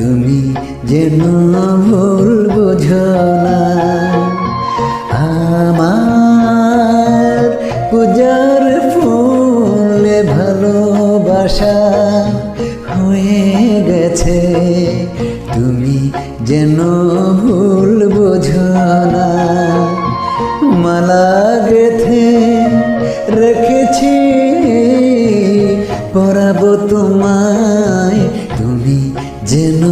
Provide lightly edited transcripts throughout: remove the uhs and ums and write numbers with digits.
তুমি যেন ভুল বোঝো না। আমার পূজার ফুল ভালোবাসা হয়ে গেছে, তুমি যেন ভুল বোঝো না। মালা গেথে রেখেছি পরাবো তোমায়, তুমি যেন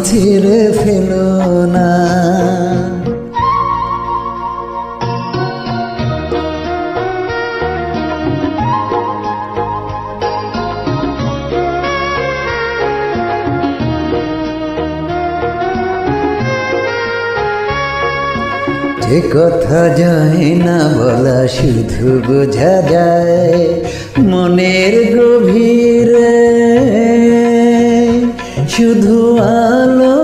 ছিঁড়ে ফেলো না। যে কথা যায় না বলা শুধু বোঝা যায় মনের গভীরে, শুধু আলো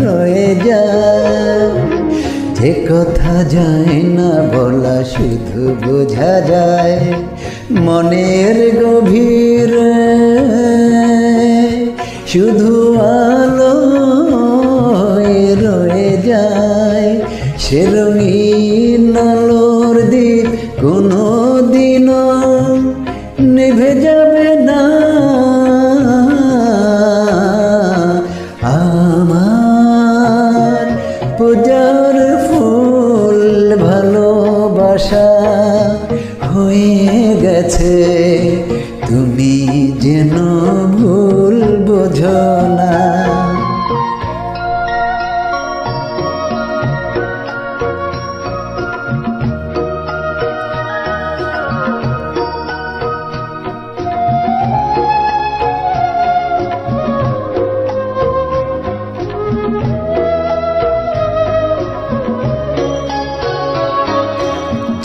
রয়ে যায়। যে কথা যায় না বলা শুধু বোঝা যায় মনের গভীরে, শুধু আলো রয়ে যায়। সে রঙিন আলোর দ্বীপ কোনো দিনও নিভে যাবে না। আমার পূজার ফুল ভালোবাসা হয়ে গেছে, তুমি যেন ভুল বোঝো না।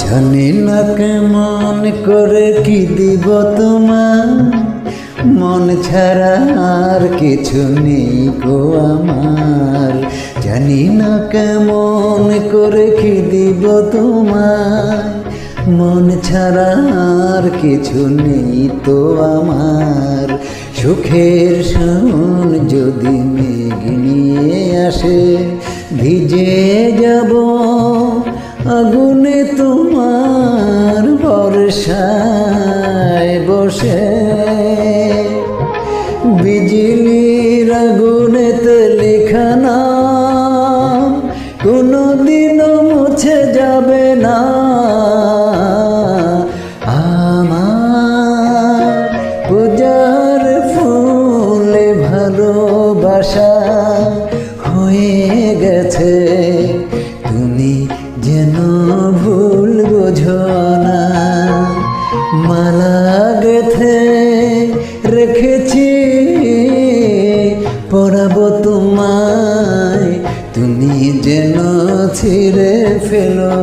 জানি না কেমন করে কি দিব তোমার, মন ছাড়া আর কিছু নেই গো আমার। জানি না কেমন করে কি দিব তোমার, মন ছাড়া আর কিছু নেই তো আমার। সুখের শাওন যদি মেঘ নিয়ে আসে, ভিজে যাব আগুনে তোমার বর্ষায় বসে। বিজলির আগুনেতে লেখা নাম কোনোদিনও মুছে যাবে না। আমার পূজার ফুলে ভালোবাসা হয়ে গেছে, তুমি যেন ভুল বোঝো না। মালা গেথে রেখেছি পরাবো তোমায়, তুমি যেন ছিঁড়ে ফেলো